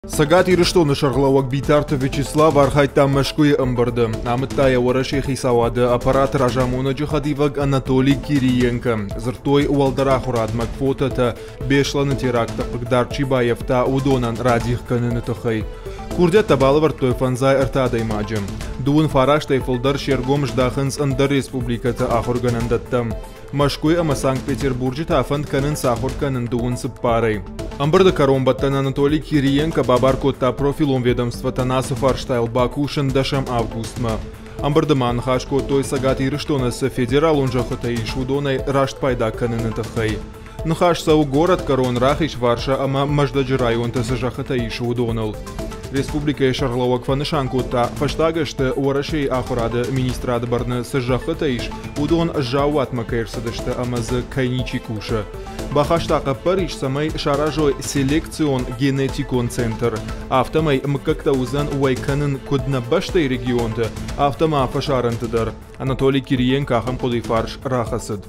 Сагат ирыштоны шарлауак битарты Вячеслав архайтам мешкуе ымбырды. Амыттая ворашехи савады аппарат ражамуна джихадиваг Анатолий Кириенко. Зыртой уалдара хурадмак фотота бешланы теракта пыгдар Чибаевта удонан радих каныны тахай. Курдя табалывар той фанзай артадай маджым. Дуын фараштай фылдар шергом ждахынс андыр республиката ахурганандаттам. Машкуй ама Санкт-Петербурге тафанд канын сахур канын дуын сыппарай. Амбырды Каромбаттан Анатолий Кириенко бабаркотта профилом ведомства Танасов Арштайл Бакушин дашам августма. Амбырды манхашко той сагат ирыштонасы федерал унжахыта ишудонай рашт пайда канын тахай. Нхаш сау город Корон Рахич Варша ама маждаджи район тасажахыта ишудонал. Республика Шарлауак фанышанкотта фаштагашты уарашей ахурады министрады барны сажахыта иш удон жауат макаирсадышты амазы кайничи куша. Бахаштака Париж самай шаражой селекцион генетикон центр. Автомай мкакта узан уайканын кудна баштай регионты автома фашарантыдар. Анатолий Кириенко ахам фарш рахасыд.